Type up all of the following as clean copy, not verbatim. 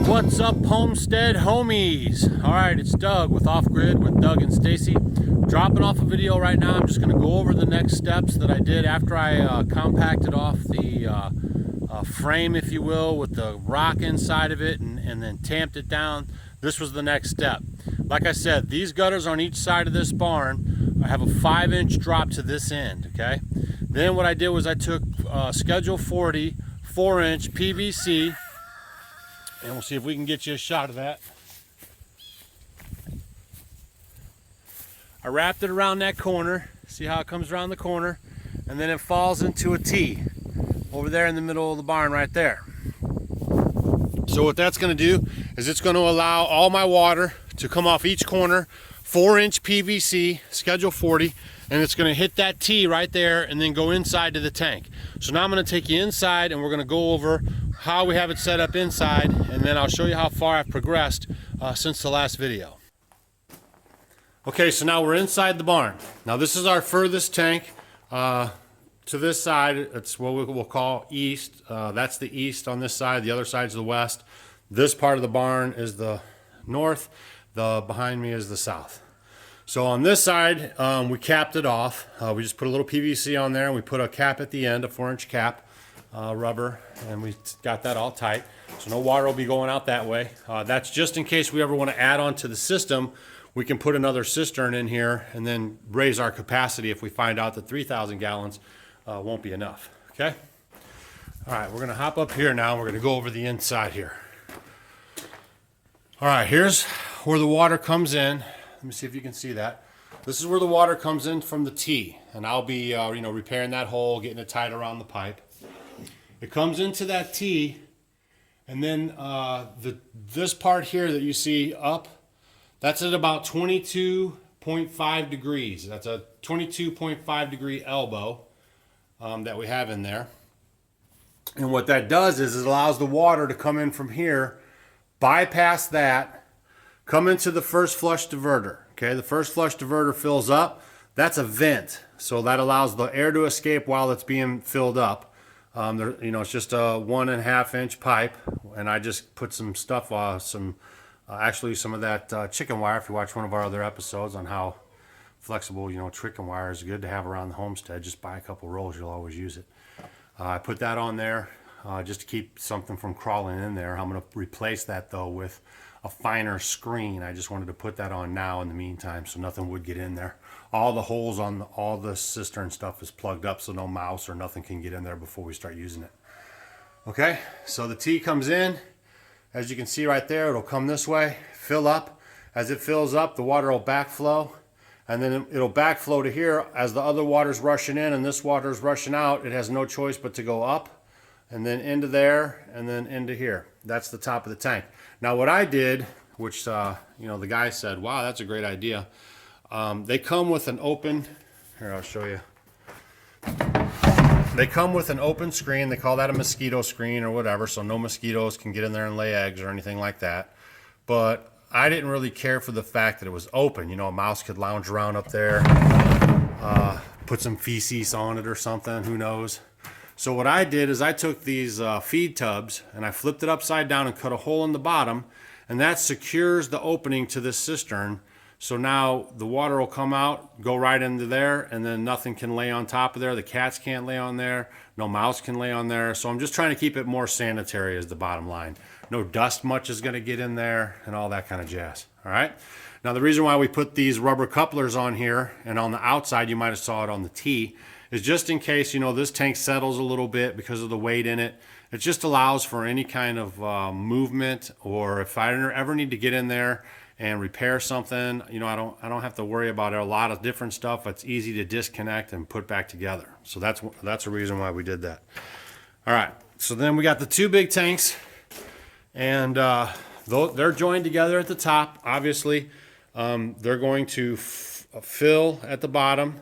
What's up, homestead homies? All right, it's Doug with Off Grid with Doug and Stacy. Dropping off a video right now. I'm just going to go over the next steps that I did after I compacted off the frame, if you will, with the rock inside of it and then tamped it down. This was the next step. Like I said, these gutters on each side of this barn, I have a 5-inch drop to this end, okay? Then what I did was I took Schedule 40 4-inch PVC, and we'll see if we can get you a shot of that. I wrapped it around that corner. See how it comes around the corner? And then it falls into a T over there in the middle of the barn right there. So what that's going to do is it's going to allow all my water to come off each corner, 4-inch PVC, Schedule 40, and it's going to hit that T right there and then go inside to the tank. So now I'm going to take you inside and we're going to go over how we have it set up inside, and then I'll show you how far I've progressed since the last video. Okay, so now we're inside the barn. Now this is our furthest tank to this side. It's what we'll call east. That's the east on this side. The other side's the west. This part of the barn is the north. The behind me is the south. So on this side, we capped it off. We just put a little PVC on there, and we put a cap at the end, a 4-inch cap. Rubber, and we got that all tight, so no water will be going out that way. That's just in case we ever want to add on to the system. We can put another cistern in here and then raise our capacity if we find out that 3,000 gallons won't be enough. Okay, all right, we're gonna hop up here now. We're gonna go over the inside here. All right, here's where the water comes in. Let me see if you can see that. This is where the water comes in from the T, and I'll be repairing that hole, getting it tight around the pipe. It comes into that T, and then this part here that you see up, that's at about 22.5 degrees. That's a 22.5 degree elbow that we have in there. And what that does is it allows the water to come in from here, bypass that, come into the first flush diverter. Okay, the first flush diverter fills up. That's a vent, so that allows the air to escape while it's being filled up. It's just a 1.5-inch pipe, and I just put some stuff, actually some of that chicken wire. If you watch one of our other episodes on how flexible, chicken wire is good to have around the homestead, just buy a couple rolls, you'll always use it. I put that on there just to keep something from crawling in there. I'm going to replace that though with a finer screen. I just wanted to put that on now in the meantime so nothing would get in there. All the holes on all the cistern stuff is plugged up so no mouse or nothing can get in there before we start using it. Okay, so the T comes in. As you can see right there, it'll come this way, fill up. As it fills up, the water will backflow, and then it'll backflow to here. As the other water's rushing in and this water's rushing out, it has no choice but to go up and then into there and then into here. That's the top of the tank. Now what I did, which the guy said, wow, that's a great idea. They come with an open, here I'll show you. They come with an open screen. They call that a mosquito screen or whatever, so no mosquitoes can get in there and lay eggs or anything like that. But I didn't really care for the fact that it was open. A mouse could lounge around up there, put some feces on it or something, who knows. So what I did is I took these feed tubs and I flipped it upside down and cut a hole in the bottom, and that secures the opening to this cistern. So now the water will come out, go right into there, and then nothing can lay on top of there. The cats can't lay on there. No mouse can lay on there. So I'm just trying to keep it more sanitary is the bottom line. No dust much is going to get in there and all that kind of jazz. All right. Now the reason why we put these rubber couplers on here and on the outside, you might have saw it on the T, is just in case, this tank settles a little bit because of the weight in it. It just allows for any kind of movement, or if I ever need to get in there and repair something, I don't have to worry about it. A lot of different stuff. It's easy to disconnect and put back together. So that's a reason why we did that. All right. So then we got the two big tanks, and they're joined together at the top. Obviously, they're going to fill at the bottom,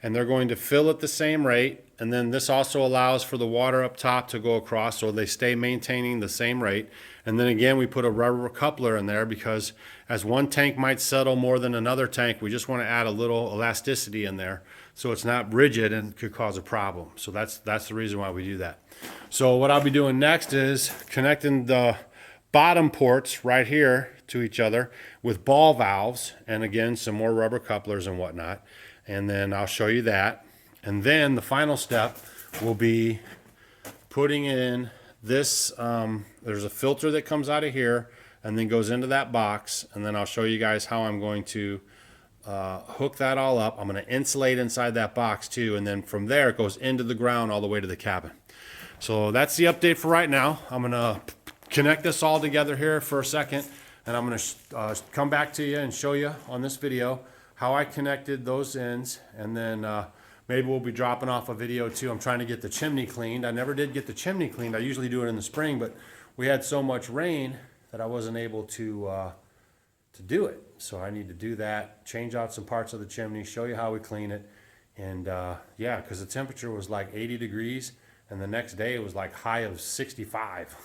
and they're going to fill at the same rate. and then this also allows for the water up top to go across so they stay maintaining the same rate. And then again, we put a rubber coupler in there because as one tank might settle more than another tank, we just want to add a little elasticity in there so it's not rigid and could cause a problem. So that's the reason why we do that. So what I'll be doing next is connecting the bottom ports right here to each other with ball valves, and again, some more rubber couplers and whatnot. And then I'll show you that. And then the final step will be putting in this, there's a filter that comes out of here and then goes into that box. And then I'll show you guys how I'm going to hook that all up. I'm going to insulate inside that box too. And then from there, it goes into the ground all the way to the cabin. So that's the update for right now. I'm going to connect this all together here for a second. And I'm going to come back to you and show you on this video how I connected those ends. And then maybe we'll be dropping off a video too. I'm trying to get the chimney cleaned. I never did get the chimney cleaned. I usually do it in the spring, but we had so much rain that I wasn't able to do it. So I need to do that, change out some parts of the chimney, show you how we clean it. And yeah, because the temperature was like 80 degrees. And the next day it was like high of 65.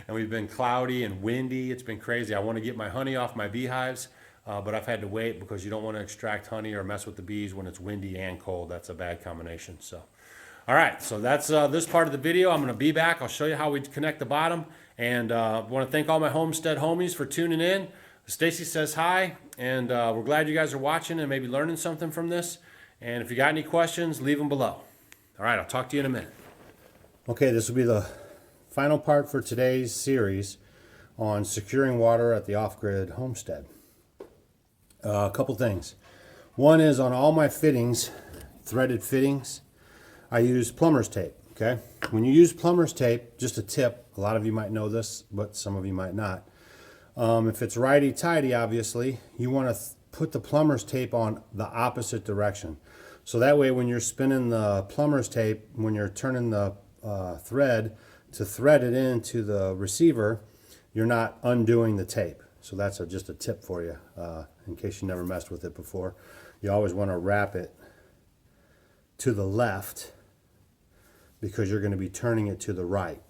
And we've been cloudy and windy. It's been crazy. I want to get my honey off my beehives, but I've had to wait because you don't want to extract honey or mess with the bees when it's windy and cold. That's a bad combination. So, all right. So that's this part of the video. I'm going to be back. I'll show you how we connect the bottom. And I want to thank all my homestead homies for tuning in. Stacy says hi, and we're glad you guys are watching and maybe learning something from this. And if you got any questions, leave them below. All right. I'll talk to you in a minute. Okay, this will be the final part for today's series on securing water at the off-grid homestead. A couple things. One is on all my fittings, threaded fittings, I use plumber's tape, okay? When you use plumber's tape, just a tip, a lot of you might know this, but some of you might not. If it's righty-tighty, obviously, you want to put the plumber's tape on the opposite direction. So that way when you're spinning the plumber's tape, when you're turning the thread to thread it into the receiver, you're not undoing the tape. So that's just a tip for you in case you never messed with it before. You always want to wrap it to the left because you're going to be turning it to the right.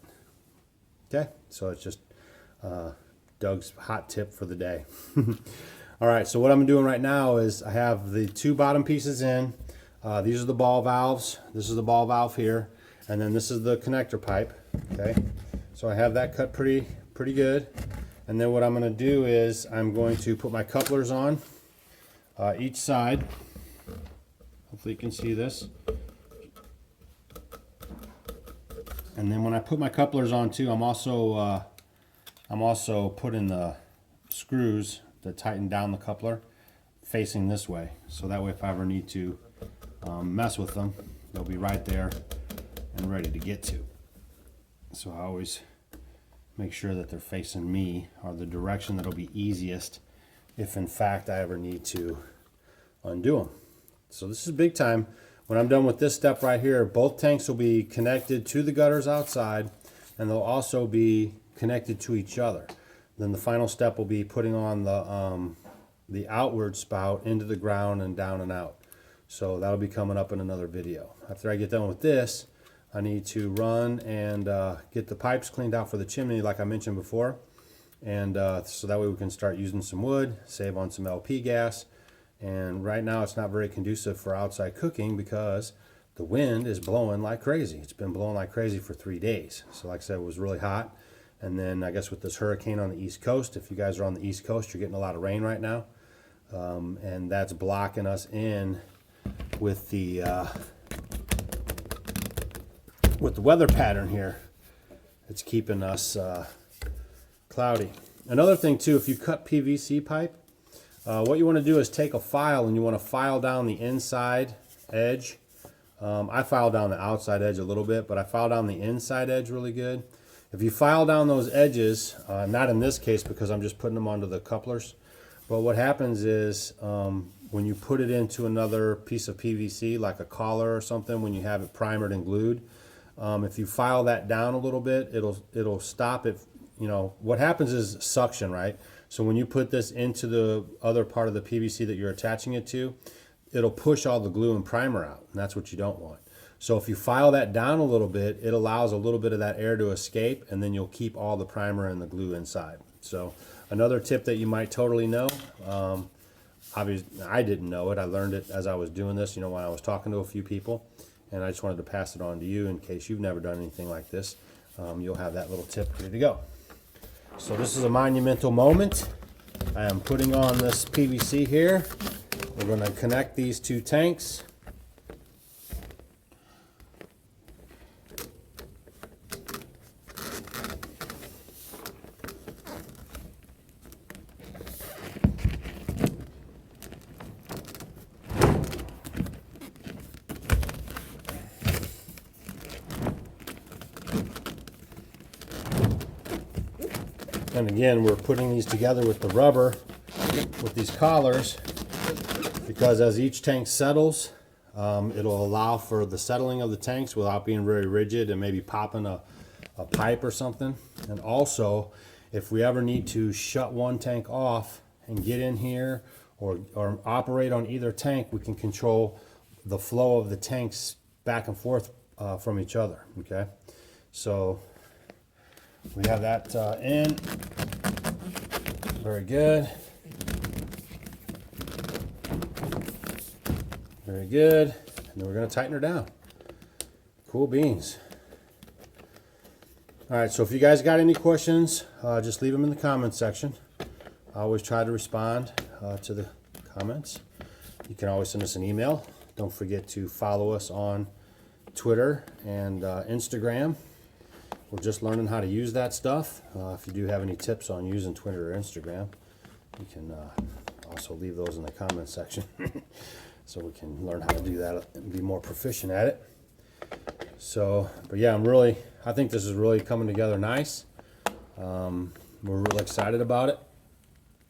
Okay, so it's just Doug's hot tip for the day. All right, so what I'm doing right now is I have the two bottom pieces in. These are the ball valves. This is the ball valve here. And then this is the connector pipe, okay? So I have that cut pretty good. And then what I'm gonna do is I'm going to put my couplers on each side. Hopefully you can see this. And then when I put my couplers on too, I'm also putting the screws that tighten down the coupler facing this way. So that way if I ever need to mess with them, they'll be right there and ready to get to. So I always make sure that they're facing me, or the direction that'll be easiest if in fact I ever need to undo them. So this is big time. When I'm done with this step right here, both tanks will be connected to the gutters outside, and they'll also be connected to each other. Then the final step will be putting on the outward spout into the ground and down and out. So that'll be coming up in another video. After I get done with this, I need to run and get the pipes cleaned out for the chimney like I mentioned before. And so that way we can start using some wood, save on some LP gas. And right now it's not very conducive for outside cooking because the wind is blowing like crazy. It's been blowing like crazy for 3 days. So like I said, it was really hot. And then I guess with this hurricane on the East Coast, if you guys are on the East Coast, you're getting a lot of rain right now. And that's blocking us in with the weather pattern here. It's keeping us cloudy. Another thing too, if you cut PVC pipe, what you want to do is take a file and you want to file down the inside edge. I file down the outside edge a little bit, but I file down the inside edge really good. If you file down those edges, not in this case because I'm just putting them onto the couplers, but what happens is when you put it into another piece of PVC, like a collar or something, when you have it primered and glued, if you file that down a little bit, it'll stop it. You know, what happens is suction, right? So when you put this into the other part of the PVC that you're attaching it to, it'll push all the glue and primer out, and that's what you don't want. So if you file that down a little bit, it allows a little bit of that air to escape, and then you'll keep all the primer and the glue inside. So another tip that you might totally know, obviously I didn't know it. I learned it as I was doing this, you know, when I was talking to a few people, and I just wanted to pass it on to you in case you've never done anything like this. You'll have that little tip ready to go. So this is a monumental moment. I am putting on this PVC here. We're going to connect these two tanks. And again, we're putting these together with the rubber, with these collars, because as each tank settles, it'll allow for the settling of the tanks without being very rigid and maybe popping a pipe or something. And also, if we ever need to shut one tank off and get in here or operate on either tank, we can control the flow of the tanks back and forth from each other, okay? So we have that in. Very good. Very good. And then we're going to tighten her down. Cool beans. All right, so if you guys got any questions, just leave them in the comments section. I always try to respond to the comments. You can always send us an email. Don't forget to follow us on Twitter and Instagram. We're just learning how to use that stuff. If you do have any tips on using Twitter or Instagram, you can also leave those in the comments section so we can learn how to do that and be more proficient at it. So, but yeah, I think this is really coming together nice. We're really excited about it.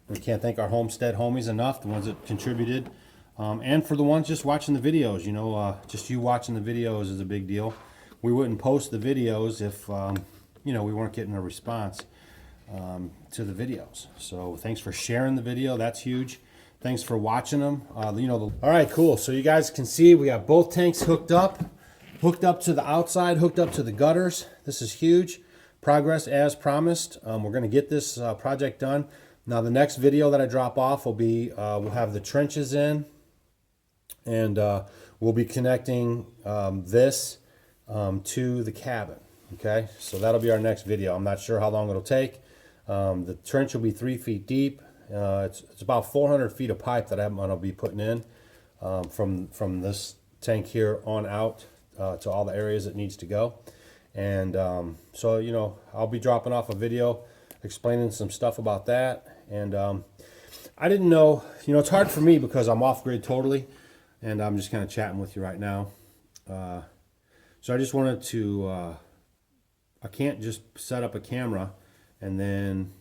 We can't thank our homestead homies enough, the ones that contributed, and for the ones just watching the videos. You know, just you watching the videos is a big deal. We wouldn't post the videos if, you know, we weren't getting a response to the videos. So thanks for sharing the video. That's huge. Thanks for watching them. All right, cool. So you guys can see we got both tanks hooked up to the outside, hooked up to the gutters. This is huge. Progress as promised. We're going to get this project done. Now the next video that I drop off will be, we'll have the trenches in, and we'll be connecting this to the cabin. Okay, so that'll be our next video. I'm not sure how long it'll take. The trench will be 3 feet deep. It's about 400 feet of pipe that I'm going to be putting in from this tank here on out to all the areas it needs to go. And so, you know, I'll be dropping off a video explaining some stuff about that. And I didn't know, you know, it's hard for me because I'm off grid totally, and I'm just kind of chatting with you right now. So I just wanted to, I can't just set up a camera and then,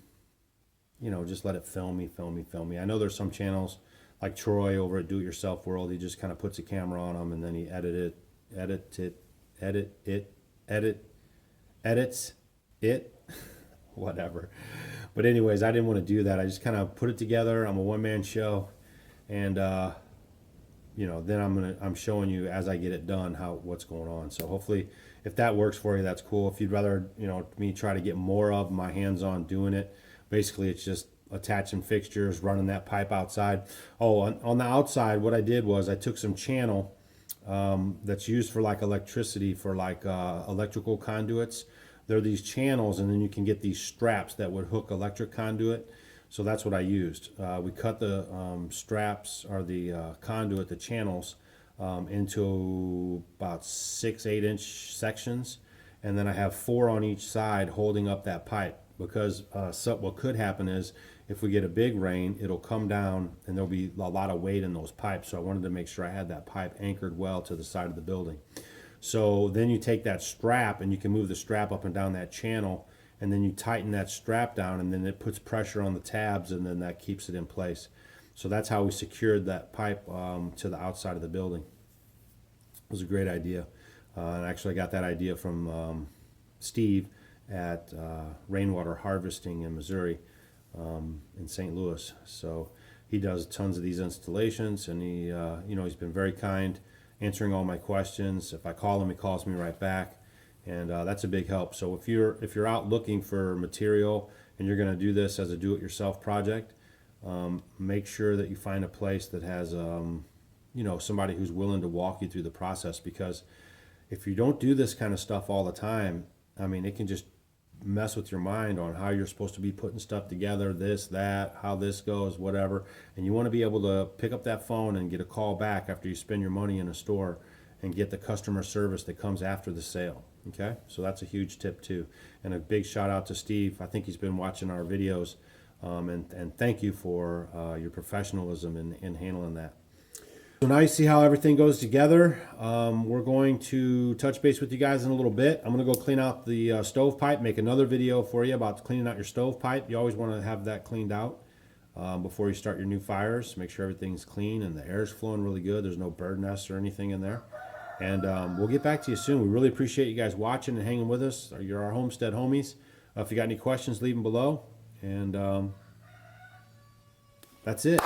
you know, just let it film me. I know there's some channels like Troy over at Do It Yourself World. He just kind of puts a camera on them and then he edits it, whatever. But anyways, I didn't want to do that. I just kind of put it together. I'm a one-man show, and you know, then I'm showing you as I get it done what's going on. So hopefully, if that works for you, that's cool. If you'd rather, you know, me try to get more of my hands on doing it, basically it's just attaching fixtures, running that pipe outside. Oh, on the outside, what I did was I took some channel that's used for like electricity, for like electrical conduits. There are these channels, and then you can get these straps that would hook electric conduit. So that's what I used. We cut the straps, or the conduit, the channels, into about 6-8 inch sections, and then I have 4 on each side holding up that pipe, because what could happen is if we get a big rain, it'll come down and there'll be a lot of weight in those pipes. So I wanted to make sure I had that pipe anchored well to the side of the building. So then you take that strap and you can move the strap up and down that channel, and then you tighten that strap down, and then it puts pressure on the tabs, and then that keeps it in place. So that's how we secured that pipe to the outside of the building. It was a great idea. And actually I got that idea from Steve at Rainwater Harvesting in Missouri, in St. Louis. So he does tons of these installations, and he, you know, he's been very kind answering all my questions. If I call him, he calls me right back, and that's a big help. So if you're out looking for material and you're going to do this as a do-it-yourself project, make sure that you find a place that has somebody who's willing to walk you through the process, because if you don't do this kind of stuff all the time, I mean, it can just mess with your mind on how you're supposed to be putting stuff together, this, that, how this goes, whatever. And you want to be able to pick up that phone and get a call back after you spend your money in a store and get the customer service that comes after the sale. Okay, so that's a huge tip too. And a big shout out to Steve. I think he's been watching our videos, and thank you for your professionalism in handling that. So now you see how everything goes together. We're going to touch base with you guys in a little bit. I'm going to go clean out the stovepipe, make another video for you about cleaning out your stovepipe. You always want to have that cleaned out before you start your new fires. Make sure everything's clean and the air's flowing really good. There's no bird nests or anything in there. And we'll get back to you soon. We really appreciate you guys watching and hanging with us. You're our homestead homies. If you got any questions, leave them below. And that's it.